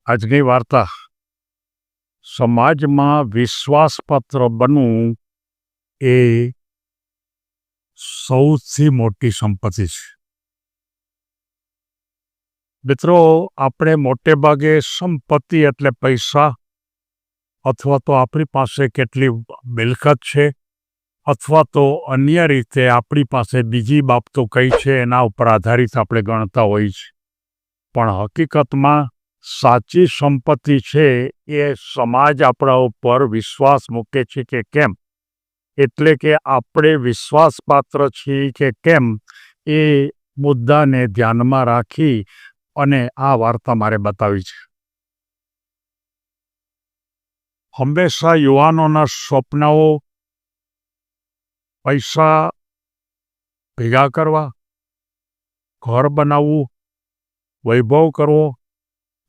આજની વાર્તા સમાજમાં વિશ્વાસપાત્ર બનવું એ સૌથી મોટી સંપત્તિ છે. મિત્રો, આપણે મોટે ભાગે સંપત્તિ એટલે પૈસા અથવા તો આપણી પાસે કેટલી મિલકત છે અથવા તો અન્ય રીતે આપણી પાસે બીજી બાબતો કઈ છે એના ઉપર આધારિત આપણે ગણતા હોઈએ છીએ. પણ હકીકતમાં સાચી સંપત્તિ છે એ સમાજ આપણા ઉપર વિશ્વાસ મૂકે છે કે કેમ, એટલે કે આપણે વિશ્વાસપાત્ર છીએ કે કેમ, એ મુદ્દાને ધ્યાનમાં રાખી અને આ વાર્તા મારે બતાવી છે. હંમેશા યુવાનોના સ્વપ્નાઓ પૈસા ભેગા કરવા, ઘર બનાવવું, વૈભવ કરવો,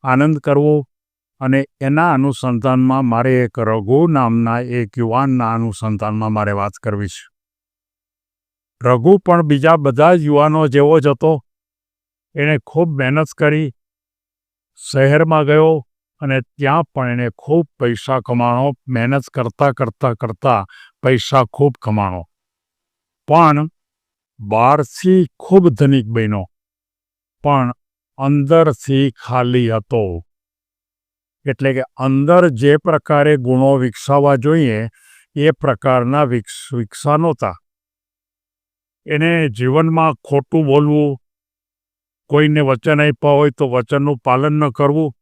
આનંદ કરવો, અને એના અનુસંધાનમાં મારે એક રઘુ નામના એક યુવાનના અનુસંધાનમાં મારે વાત કરવી છે. રઘુ પણ બીજા બધા જ યુવાનો જેવો જ હતો. એણે ખૂબ મહેનત કરી, શહેરમાં ગયો અને ત્યાં પણ એણે ખૂબ પૈસા કમાણો. મહેનત કરતાં પૈસા ખૂબ કમાણો, પણ બહારથી ખૂબ ધનિક બન્યો, પણ અંદરથી ખાલી હતો. એટલે કે અંદર જે પ્રકારે ગુણો વિકસાવવા જોઈએ એ પ્રકારના વિકસા નહોતા. એને જીવનમાં ખોટું બોલવું, કોઈને વચન આપ્યા હોય તો વચનનું પાલન ન કરવું,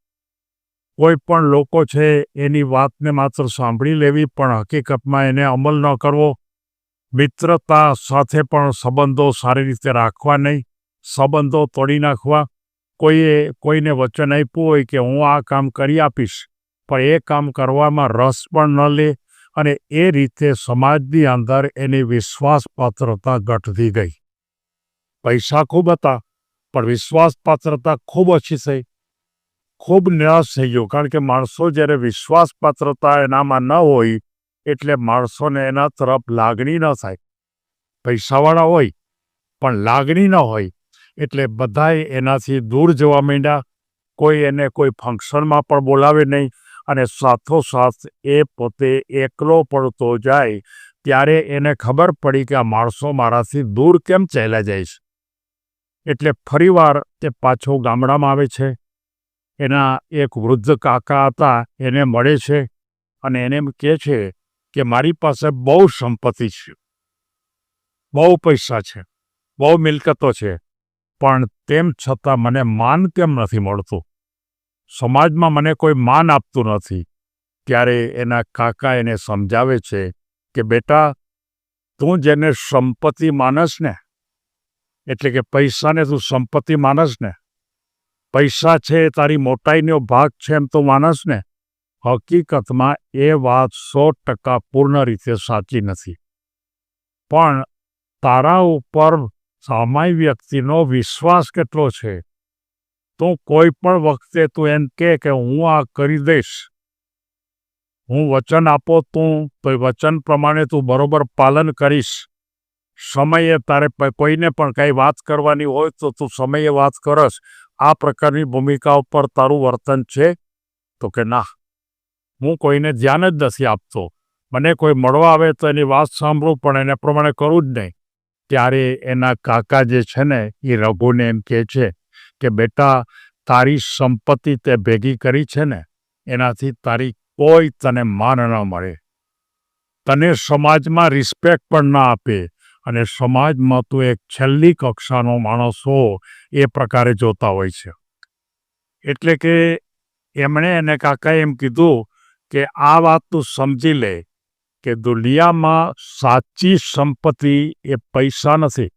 કોઈ પણ લોકો છે એની વાતને માત્ર સાંભળી લેવી પણ હકીકતમાં એને અમલ ન કરવો, મિત્રતા સાથે પણ સંબંધો સારી રીતે રાખવા નહીં, સંબંધો તોડી નાખવા. કોઈને વચન આપ્યું હોય કે હું આ કામ કરી આપીશ, પણ એ કામ કરવામાં રસ પણ ન લે, અને એ રીતે સમાજની અંદર એની વિશ્વાસપાત્રતા ઘટતી ગઈ. પૈસા ખૂબ હતા પણ વિશ્વાસપાત્રતા ખૂબ ઓછી થઈ. ખૂબ નિરાશ થઈ ગયો, કારણ કે માણસો જ્યારે વિશ્વાસપાત્રતા એનામાં ન હોય એટલે માણસોને એના તરફ લાગણી ન થાય. પૈસાવાળા હોય પણ લાગણી ન હોય એટલે બધાય એનાથી દૂર જવા માંડ્યા. કોઈ એને કોઈ ફંક્શનમાં પણ બોલાવે નહીં, અને સાથોસાથ એ પોતે એકલો પડતો જાય ત્યારે એને ખબર પડી કે આ માણસો મારાથી દૂર કેમ ચાલ્યા જાય છે. એટલે ફરીવાર તે પાછો ગામડામાં આવે છે. એના એક વૃદ્ધ કાકા હતા, એને મળે છે અને એને એમ કહે છે કે મારી પાસે બહુ સંપત્તિ છે, બહુ પૈસા છે, બહુ મિલકતો છે, પણ તેમ છતાં મને માન કેમ નથી મળતું? સમાજમાં મને કોઈ માન આપતું નથી. ત્યારે એના કાકા એને સમજાવે છે કે બેટા, તું જેને સંપત્તિ માનસ ને, એટલે કે પૈસાને તું સંપત્તિ માનસ ને, પૈસા છે એ તારી મોટાઈનો ભાગ છે એમ તો માનસ ને, હકીકતમાં એ વાત 100% પૂર્ણ રીતે સાચી નથી. પણ તારા ઉપર સામાન્ય વ્યક્તિનો વિશ્વાસ કેટલો છે? તું કોઈ પણ વખતે તું એમ કે હું આ કરી દઈશ, હું વચન આપો તું તો વચન પ્રમાણે તું બરોબર પાલન કરીશ. સમયે તારે કોઈને પણ કંઈ વાત કરવાની હોય તો તું સમયે વાત કરશ. આ પ્રકારની ભૂમિકા ઉપર તારું વર્તન છે? તો કે ના, હું કોઈને ધ્યાન જ નથી આપતો. મને કોઈ મળવા આવે તો એની વાત સાંભળું પણ એને પ્રમાણે કરું જ નહીં. ત્યારે એના કાકા જે છે ને એ રઘુને એમ કહે છે કે બેટા, તારી સંપત્તિ તે ભેગી કરી છે ને, એનાથી તારી કોઈ તને માન ન મળે, તને સમાજમાં રિસ્પેક્ટ પણ ના આપે, અને સમાજમાં તું એક છેલ્લી કક્ષાનો માણસ હો એ પ્રકારે જોતા હોય છે. એટલે કે એમણે એને કાકાએ એમ કીધું કે આ વાત તું સમજી લે કે દુનિયામાં સાચી સંપત્તિ એ પૈસા નથી,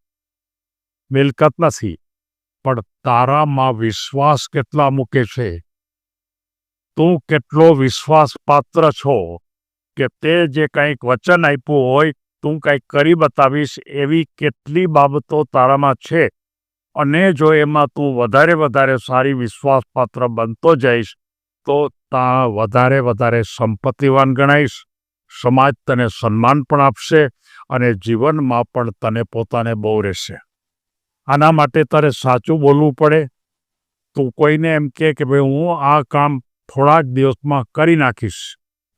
મિલકત નથી, પણ તારામાં વિશ્વાસ કેટલા મૂકે છે, તું કેટલો વિશ્વાસપાત્ર છો કે તે જે કંઈક વચન આપ્યું હોય તું કંઈક કરી બતાવીશ, એવી કેટલી બાબતો તારામાં છે. અને જો એમાં તું વધારે સારી વિશ્વાસપાત્ર બનતો જઈશ તો વધારે સંપત્તિવાન ગણાઈશ. સમાજ તને સન્માન પણ આપશે અને જીવનમાં પણ તને પોતાને બહુ રહેશે. આના માટે તારે સાચું બોલવું પડે. તું કોઈને એમ કે ભાઈ હું આ કામ થોડા જ દિવસમાં કરી નાખીશ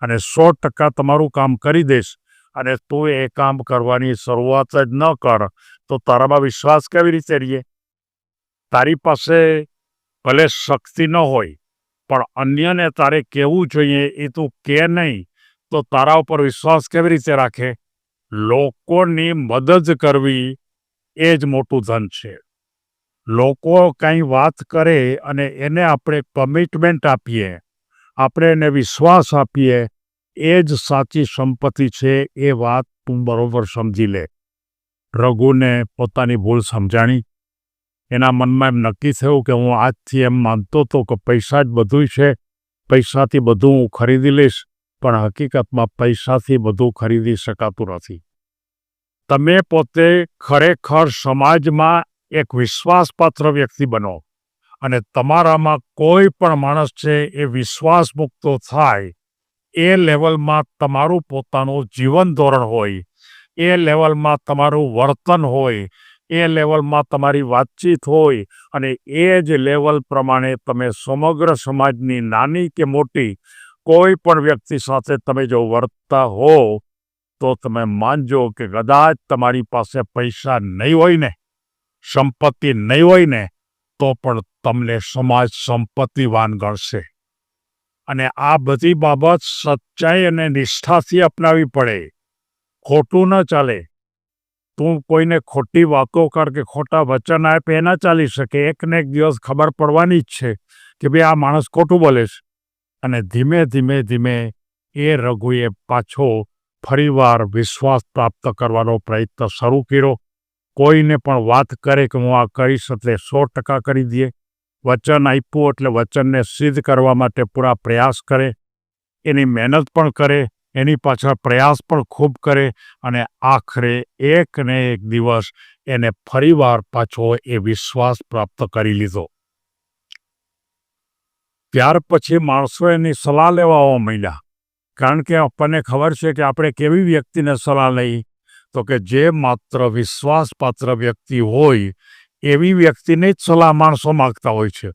અને 100% તમારું કામ કરી દઈશ અને તું એ કામ કરવાની શરૂઆત જ ન કર તો તારામાં વિશ્વાસ કેવી રીતે રહીએ? તારી પાસે ભલે શક્તિ ન હોય પણ અન્યને તારે કહેવું જોઈએ એ તું કે નહીં તો તારા ઉપર વિશ્વાસ કેવી રીતે રાખે? લોકોની મદદ કરવી એ જ મોટું ધન છે. લોકો કંઈ વાત કરે અને એને આપણે કમિટમેન્ટ આપીએ, આપણે એને વિશ્વાસ આપીએ, એ જ સાચી સંપત્તિ છે. એ વાત તું બરોબર સમજી લે. રઘુને પોતાની ભૂલ સમજાણી. એના મનમાં એમ નક્કી થયું કે હું આજથી એમ માનતો હતો કે પૈસા જ બધું છે, પૈસાથી બધું હું ખરીદી લઈશ, પણ હકીકતમાં પૈસાથી બધું ખરીદી શકાતું નથી. તમે પોતે ખરેખર સમાજમાં એક વિશ્વાસપાત્ર વ્યક્તિ બનો અને તમારામાં કોઈ પણ માણસ છે એ વિશ્વાસ મુક્તો થાય, એ લેવલમાં તમારું પોતાનું જીવન ધોરણ હોય, એ લેવલમાં તમારું વર્તન હોય, એ લેવલમાં તમારી વાતચીત હોય અને એ જ લેવલ પ્રમાણે તમે સમગ્ર સમાજની નાની કે મોટી કોઈ પણ વ્યક્તિ સાથે તમે જો વર્તતા હો તો તમે માનજો કે કદાચ તમારી પાસે પૈસા નહીં હોય ને, સંપત્તિ નહીં હોય ને, તો પણ તમને સમાજ સંપત્તિવાન ગણશે. અને આ બધી બાબત સચ્ચાઈ અને નિષ્ઠાથી અપનાવી પડે. ખોટું ન ચાલે. તું કોઈને ખોટી વાતો કર કે ખોટા વચન આપે એ ના ચાલી શકે. એક ને એક દિવસ ખબર પડવાની જ છે કે ભાઈ આ માણસ ખોટું બોલે છે. અને ધીમે ધીમે ધીમે એ રઘુએ પાછો ફરીવાર વિશ્વાસ પ્રાપ્ત કરવાનો પ્રયત્ન શરૂ કર્યો. કોઈને પણ વાત કરે કે હું આ કરીશ એટલે 100% કરી દે. વચન આપ્યું એટલે વચનને સિદ્ધ કરવા માટે પૂરા પ્રયાસ કરે. એની મહેનત પણ કરે, એની પાછળ પ્રયાસ પણ ખૂબ કરે અને આખરે એક ને એક દિવસ એને ફરીવાર પાછો એ વિશ્વાસ પ્રાપ્ત કરી લીધો. ત્યાર પછી માણસો એની સલાહ લેવા માંડ્યા. કારણ કે આપણને ખબર છે કે આપણે કેવી વ્યક્તિને સલાહ લઈ, તો કે જે માત્ર વિશ્વાસપાત્ર વ્યક્તિ હોય એવી વ્યક્તિની જ સલાહ માણસો માગતા હોય છે.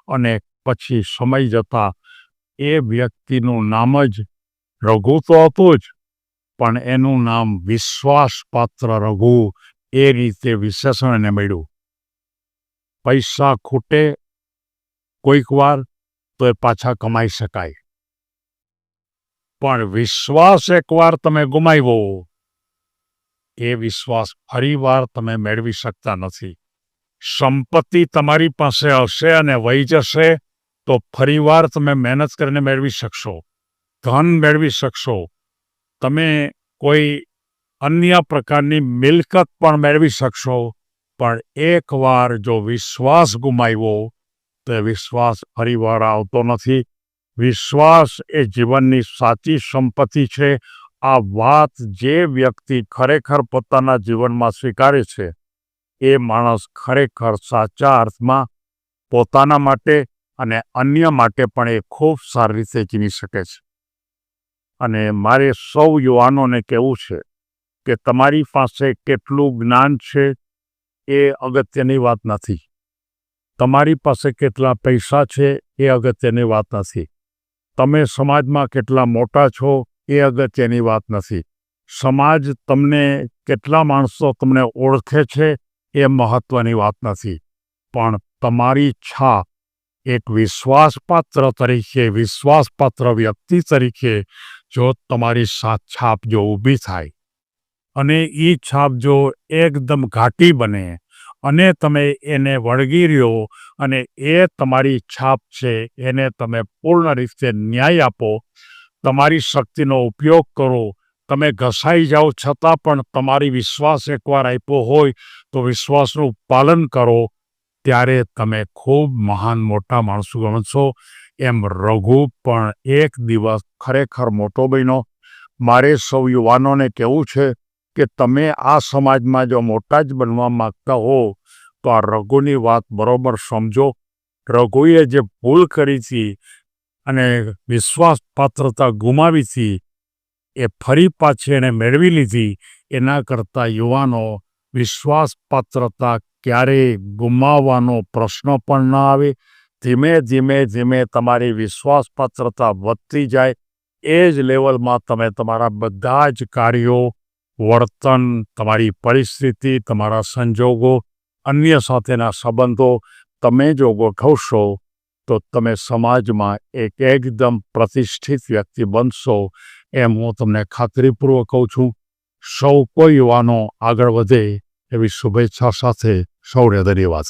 અને પછી સમય જતાં એ વ્યક્તિનું નામ જ રઘુ તો હતું જ, પણ એનું નામ વિશ્વાસપાત્ર રઘુ એ રીતે વિશેષણ એને મળ્યું. પૈસા ખૂટે કોઈક વાર તો એ પાછા કમાઈ શકાય, પણ વિશ્વાસ એકવાર તમે ગુમાવ્યો, એ વિશ્વાસ ફરીવાર તમે મેળવી શકતા નથી. સંપત્તિ તમારી પાસે હશે અને વહી જશે તો ફરીવાર તમે મહેનત કરીને મેળવી શકશો, ધન મેળવી શકશો, તમે કોઈ અન્ય પ્રકારની મિલકત પણ મેળવી શકશો. પણ એકવાર જો વિશ્વાસ ગુમાવ્યો તો એ વિશ્વાસ ફરીવાર આવતો નથી. વિશ્વાસ એ જીવનની સાચી સંપત્તિ છે. આ વાત જે વ્યક્તિ ખરેખર પોતાના જીવનમાં સ્વીકારે છે એ માણસ ખરેખર સાચા અર્થમાં પોતાના માટે અને અન્ય માટે પણ એ ખૂબ સારી રીતે જીવી શકે છે. અને મારે સૌ યુવાનોને કહેવું છે કે તમારી પાસે કેટલું જ્ઞાન છે એ અગત્યની વાત નથી. તમારી પાસે કેટલા પૈસા છે એ અગત્યની વાત નથી. તમે સમાજમાં કેટલા મોટા છો એ અગત્યની વાત નથી. સમાજ તમને કેટલા માણસો તમને ઓળખે છે એ મહત્ત્વની વાત નથી. પણ તમારી છાપ એક વિશ્વાસપાત્ર તરીકે, વિશ્વાસપાત્ર વ્યક્તિ તરીકે જો તમારી છાપ જો ઊભી થાય અને એ છાપ જો એકદમ ઘાટી બને અને તમે એને વળગી રહ્યો અને એ તમારી છાપ છે એને તમે પૂર્ણ રીતે ન્યાય આપો, તમારી શક્તિનો ઉપયોગ કરો, તમે ઘસાઈ જાઓ છતાં પણ તમારી વિશ્વાસ એકવાર આપ્યો હોય તો વિશ્વાસનું પાલન કરો, ત્યારે તમે ખૂબ મહાન મોટા માણસો બનશો. એમ રઘુ પણ એક દિવસ ખરેખર મોટો બન્યો. મારે સૌ યુવાનોને કહેવું છે કે તમે આ સમાજમાં જો મોટા જ બનવા માગતા હો તો આ રઘુની વાત બરોબર સમજો. રઘુએ જે ભૂલ કરી હતી અને વિશ્વાસપાત્રતા ગુમાવી હતી એ ફરી પાછી એણે મેળવી લીધી. એના કરતાં યુવાનો વિશ્વાસપાત્રતા ક્યારેય ગુમાવવાનો પ્રશ્ન પણ ન આવે. ધીમે ધીમે ધીમે તમારી વિશ્વાસપાત્રતા વધતી જાય. એ જ લેવલમાં તમે તમારા બધા જ કાર્યો, વર્તન, તમારી પરિસ્થિતિ, તમારા સંજોગો, અન્ય સાથેના સંબંધો તમે જો ગોઠવશો તો તમે સમાજમાં એક એકદમ પ્રતિષ્ઠિત વ્યક્તિ બનશો, એમ હું તમને ખાતરીપૂર્વક કહું છું. સૌ કોઈ યુવાનો આગળ વધે એવી શુભેચ્છા સાથે સૌને ધન્યવાદ.